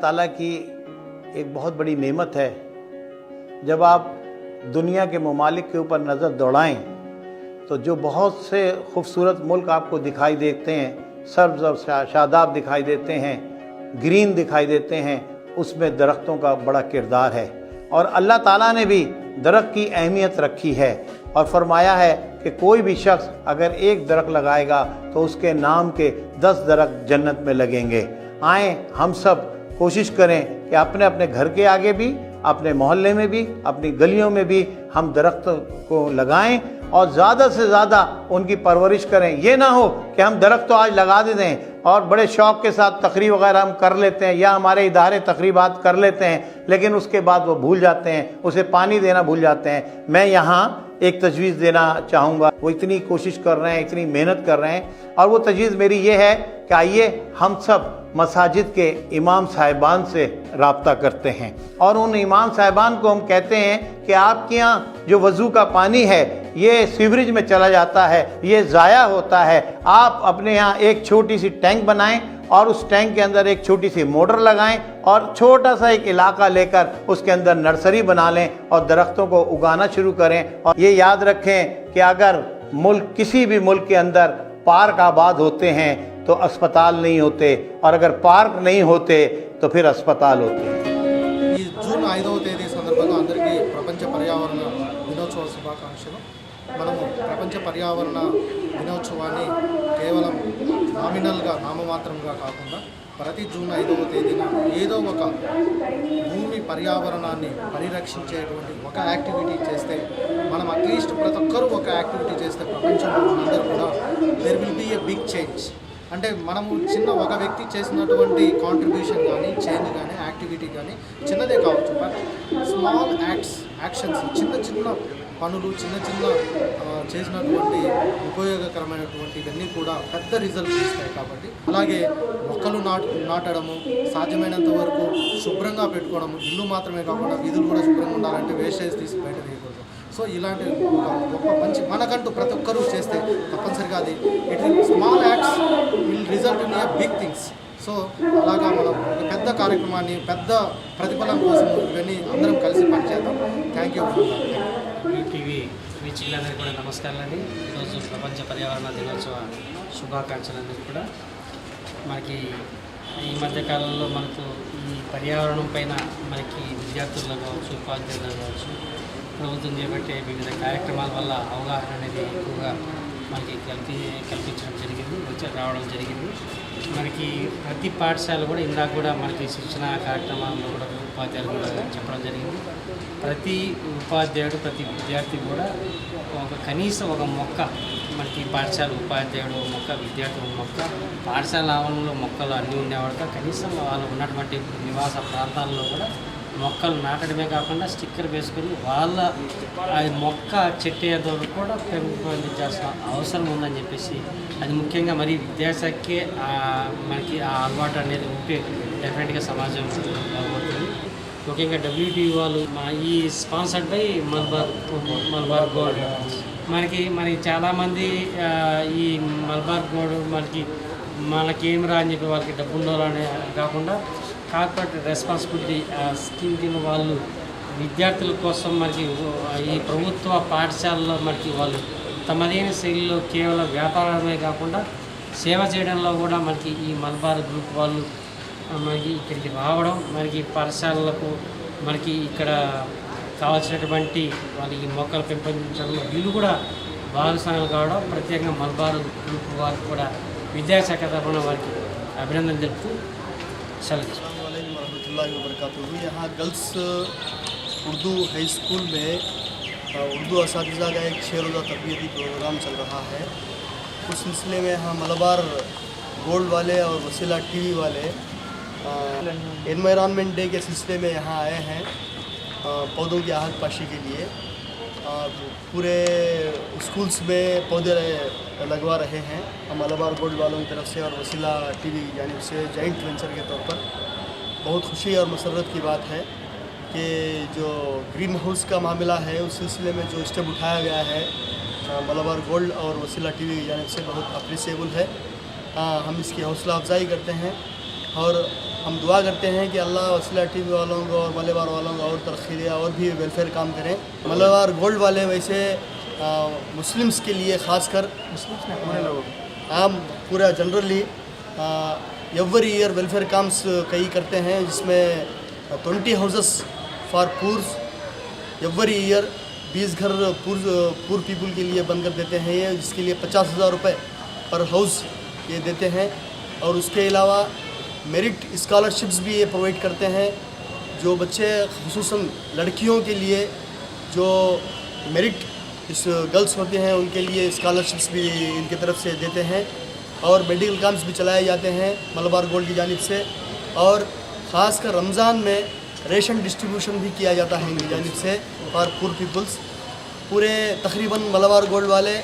ताला की एक बहुत बड़ी नेमत है। जब आप दुनिया के ममालिक के ऊपर नज़र दौड़ाएं तो जो बहुत से खूबसूरत मुल्क आपको दिखाई देते हैं, सब्ज़ और शादाब दिखाई देते हैं, ग्रीन दिखाई देते हैं, उसमें दरख्तों का बड़ा किरदार है। और अल्लाह ताला ने भी दरख्त की अहमियत रखी है और फरमाया है कि कोई भी शख्स अगर एक दरख्त लगाएगा तो उसके नाम के 10 दरख्त जन्नत में लगेंगे। आएँ हम सब कोशिश करें कि अपने अपने घर के आगे भी, अपने मोहल्ले में भी, अपनी गलियों में भी हम दरख्त को लगाएं और ज़्यादा से ज़्यादा उनकी परवरिश करें। ये ना हो कि हम दरख्त तो आज लगा दें और बड़े शौक़ के साथ तकरीब वगैरह हम कर लेते हैं या हमारे इदारे तकरीबात कर लेते हैं, लेकिन उसके बाद वो भूल जाते हैं, उसे पानी देना भूल जाते हैं। मैं यहाँ एक तजवीज़ देना चाहूँगा। वो इतनी कोशिश कर रहे हैं, इतनी मेहनत कर रहे हैं, और वो तजवीज़ मेरी ये है कि आइए हम सब मसाजिद के इमाम साहिबान से रब्ता करते हैं और उन इमाम साहिबान को हम कहते हैं कि आपके यहाँ जो वज़ू का पानी है ये सीवरेज में चला जाता है, ये ज़ाया होता है। आप अपने यहाँ एक छोटी सी टैंक बनाएं और उस टैंक के अंदर एक छोटी सी मोटर लगाएं और छोटा सा एक इलाका लेकर उसके अंदर नर्सरी बना लें और दरख्तों को उगाना शुरू करें। और ये याद रखें कि अगर मुल्क, किसी भी मुल्क के अंदर पार्क आबाद होते हैं तो अस्पताल नहीं होते, और अगर पार्क नहीं होते तो फिर अस्पताल होते हैं। जून 5వ తేదీ సందర్భంగా అందరికీ ప్రపంచ పర్యావరణ దినోత్సవ శుభాకాంక్షలు। మనము ప్రపంచ పర్యావరణ దినోత్సవాన్ని కేవలం నామినల్గా, నామమాత్రంగా కాకుండా ప్రతి జూన్ 5వ తేదీన ఏదో ఒక భూమి పర్యావరణాన్ని పరిరక్షించేటువంటి ఒక యాక్టివిటీ చేస్తే, మనం అట్లీస్ట్ ప్రతి ఒక్కరూ ఒక యాక్టివిటీ చేస్తే ప్రపంచంలో అందరూ కూడా there will be a big change. అంటే మనము చిన్న ఒక వ్యక్తి చేసినటువంటి కాంట్రిబ్యూషన్ కానీ, చేంజ్ కానీ, యాక్టివిటీ కానీ చిన్నదే కావచ్చు, బట్ స్మాల్ యాక్షన్స్, చిన్న చిన్న పనులు, చిన్న చిన్న చేసినటువంటి ఉపయోగకరమైనటువంటి ఇవన్నీ కూడా పెద్ద రిజల్ట్స్ ఇస్తాయి. కాబట్టి అలాగే మొక్కలు నాటడము, సాధ్యమైనంత వరకు శుభ్రంగా పెట్టుకోవడము, ఇల్లు మాత్రమే కాకుండా వీధులు కూడా శుభ్రంగా ఉండాలంటే వేస్టేజ్ తీసి బయట వేయకూడదు. సో ఇలాంటి గొప్ప మంచి మనకంటూ ప్రతి ఒక్కరూ చేస్తే తప్పనిసరిగా అది small acts will result in a big things. So అలాగా మనం ఒక పెద్ద కార్యక్రమాన్ని, పెద్ద ప్రతిఫలం కోసం ఇవన్నీ అందరం కలిసి పనిచేద్దాం. Thank you. టీవీ వీక్షకులందరికీ కూడా నమస్కారాలండి. ఈరోజు ప్రపంచ పర్యావరణ దినోత్సవ శుభాకాంక్షలందరికీ కూడా. మనకి ఈ మధ్యకాలంలో మనకు ఈ పర్యావరణం పైన మనకి విద్యార్థుల్లో కావచ్చు, ఉపాధ్యాయులు కావచ్చు, ప్రభుత్వం చేపట్టే వివిధ కార్యక్రమాల వల్ల అవగాహన అనేది ఎక్కువగా మనకి కల్పించడం జరిగింది, రావడం జరిగింది. మనకి ప్రతి పాఠశాల కూడా ఇందాక కూడా మనకి శిక్షణ కార్యక్రమాల్లో కూడా ఉపాధ్యాయులు కూడా చెప్పడం జరిగింది. ప్రతి ఉపాధ్యాయుడు, ప్రతి విద్యార్థి కూడా కనీసం ఒక మొక్క, మనకి పాఠశాల ఉపాధ్యాయుడు మొక్క, విద్యార్థులు మొక్క, పాఠశాల ఆవరణలో మొక్కలు అన్నీ ఉండేవాడుగా కనీసం వాళ్ళు ఉన్నటువంటి నివాస ప్రాంతాల్లో కూడా మొక్కలు నాటడమే కాకుండా స్టిక్కర్ వేసుకొని వాళ్ళ మొక్క చెట్టేంత వరకు కూడా పెంపొందించాల్సిన అవసరం ఉందని చెప్పేసి, అది ముఖ్యంగా మరి విద్యాశాఖకే మనకి ఆ అలవాటు అనేది ఉంటే డెఫినెట్గా సమాజం బాగుపడుతుంది. ముఖ్యంగా WTO వాళ్ళు ఈ స్పాన్సర్డ్ బై మలబార్ గోల్డ్ మనకి చాలామంది ఈ మలబార్ గోల్డ్ మనకేమిరా అని చెప్పి వాళ్ళకి డబ్బు ఉండాలనే కాకుండా కార్పొరేట్ రెస్పాన్సిబిలిటీ స్కీమ్ కింద వాళ్ళు విద్యార్థుల కోసం మనకి ఈ ప్రభుత్వ పాఠశాలలో మనకి వాళ్ళు తమదైన శైలిలో కేవలం వ్యాపారమే కాకుండా సేవ చేయడంలో కూడా మనకి ఈ మలబార్ గ్రూప్ వాళ్ళు మనకి ఇక్కడికి రావడం, మనకి పాఠశాలలకు మనకి ఇక్కడ కావాల్సినటువంటి వాళ్ళకి మొక్కలు పెంపొందించడంలో వీళ్ళు కూడా భాగస్వాములు కావడం, ప్రత్యేకంగా మలబార్ గ్రూప్ వారికి కూడా విద్యాశాఖ తరఫున వారికి అభినందన తెలుపుతూ సెలవు. यहाँ गर्ल्स उर्दू हाई स्कूल में उर्दू असातिज़ा का एक 6 रोज़ा तरबियती प्रोग्राम चल रहा है। उस सिलसिले में यहाँ मलबार गोल्ड वाले और वसीला टीवी वाले एनवायरनमेंट डे के सिलसिले में यहाँ आए हैं पौधों की आहत पाशी के लिए। पूरे स्कूल्स में पौधे लगवा रहे हैं हम मलबार गोल्ड वालों की तरफ से और वसीला टीवी यानी से जॉइंट वेंचर के तौर पर। बहुत खुशी और मसरत की बात है कि जो ग्रीन हाउस का मामला है उस सिलसिले में जो स्टेप उठाया गया है मलबार गोल्ड और वसीला टीवी की जानिब से बहुत अप्रिसिएबल है। हम इसकी हौसला अफजाई करते हैं और हम दुआ करते हैं कि अल्लाह वसीला टीवी वालों को और मलेबार वालों को और तरक्की दे और भी वेलफेयर काम करें। मलेबार गोल्ड वाले वैसे मुस्लिम्स के लिए ख़ासकर मुस्लिम्स ने पूरे लोग आम पूरा जनरली एवरी ईयर वेलफेयर काम्स कई करते हैं, जिसमें 20 houses for poors every year 20 घर पुअर पीपल के लिए बन कर देते हैं ये, जिसके लिए 50,000 रुपये पर हाउस ये देते हैं। और उसके अलावा मेरिट स्कॉलरशिप्स भी ये प्रोवाइड करते हैं, जो बच्चे खुसूसन लड़कियों के लिए जो मेरिट इस गर्ल्स होते हैं उनके लिए स्कॉलरशिप्स भी इनकी तरफ से देते हैं। और मेडिकल कैंप्स भी चलाए जाते हैं मलबार गोल्ड की जानिब से, और ख़ासकर रमज़ान में रेशन डिस्ट्रीब्यूशन भी किया जाता है इनकी जानिब से फॉर पुअर पीपल्स। पूरे तकरीबन मलबार गोल्ड वाले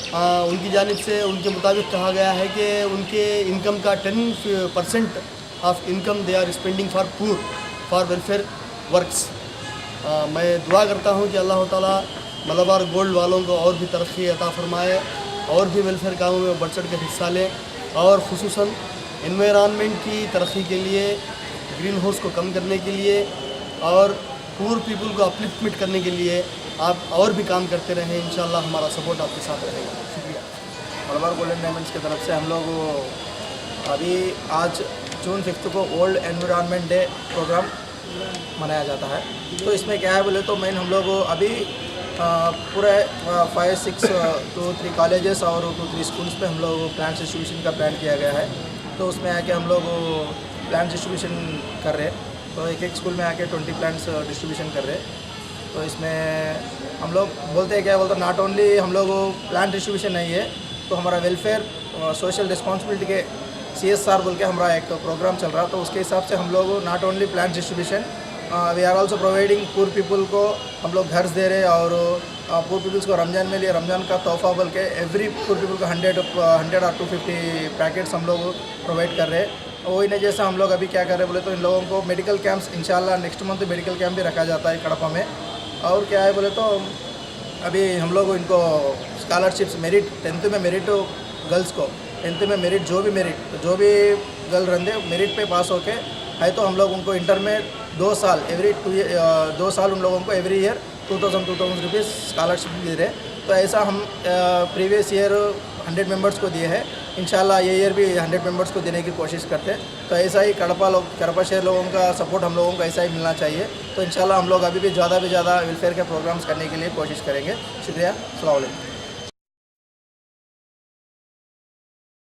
उनकी जानिब से उनके मुताबिक कहा गया है कि उनके इनकम का 10% of income they are spending for poor for welfare works. मैं दुआ करता हूँ कि अल्लाह ताला मलबार गोल्ड वालों को और भी तरक्की अता फरमाए और भी वेलफेयर कामों में बढ़ चढ़ कर हिस्सा लें, और खुसूसन एनवायरनमेंट की तरक्की के लिए, ग्रीन हाउस को कम करने के लिए और पुअर पीपल को अपलिफ्टमेंट करने के लिए आप और भी काम करते रहें। इंशाल्लाह हमारा सपोर्ट आपके साथ रहेगा। शुक्रिया। मलबार गोल्डन डायमंड्स की तरफ से हम लोग अभी आज जून 5 को वर्ल्ड एनवायरनमेंट डे प्रोग्राम मनाया जाता है। तो इसमें क्या है बोले तो मेन हम लोग अभी पूरे 5, 6, 2, 3 कॉलेजेस और 2, 3 स्कूल्स पे हम लोग प्लांट डिस्ट्रीब्यूशन का प्लान किया गया है। तो उसमें आके हम लोग प्लांट डिस्ट्रीब्यूशन कर रहे हैं। तो एक स्कूल में आके 20 प्लांट्स डिस्ट्रीब्यूशन कर रहे हैं। तो इसमें हम लोग बोलते हैं क्या बोलते हैं, नॉट ओनली हम लोग प्लांट डिस्ट्रीब्यूशन नहीं है, तो हमारा वेलफेयर सोशल रिस्पॉन्सिबिलिटी के CSR बोल के हमारा एक प्रोग्राम चल रहा। तो उसके हिसाब से हम लोग not only plant distribution, we are also providing poor people को हम लोग घर दे रहे, और पुअर पीपल्स को रमज़ान में लिए रमज़ान का तोहफा बोल के एवरी पुअर पीपल को 100 और 250 पैकेट्स हम लोग प्रोवाइड कर रहे हैं। वही नहीं, जैसा हम लोग अभी क्या कर रहे हैं बोले तो इन लोगों को मेडिकल कैंप्स इंशाल्लाह नेक्स्ट मंथ मेडिकल कैंप भी रखा जाता है कड़पा में। और क्या है बोले तो अभी हम लोग इनको स्कॉलरशिप्स मेरिट 10th में मेरिट गर्ल्स को 10th में मेरिट जो भी गर्ल रंदे मेरिट पे पास होके है, तो हम लोग उनको इंटर में 2 साल एवरी 2 साल उन लोगों को एवरी ईयर 2000 रुपीज़ स्कॉलरशिप दे रहे हैं। तो ऐसा हम प्रीवियस ईयर 100 मेंबर्स को दिए हैं। इंशाल्लाह ये ईयर भी 100 मेंबर्स को देने की कोशिश करते हैं। तो ऐसा ही कड़पा शहर लोगों का सपोर्ट हम लोगों को ऐसा ही मिलना चाहिए। तो इंशाल्लाह हम लोग अभी भी ज़्यादा वेलफेयर के प्रोग्राम्स करने के लिए कोशिश करेंगे। शुक्रिया। अस्सलाम वालेकुम।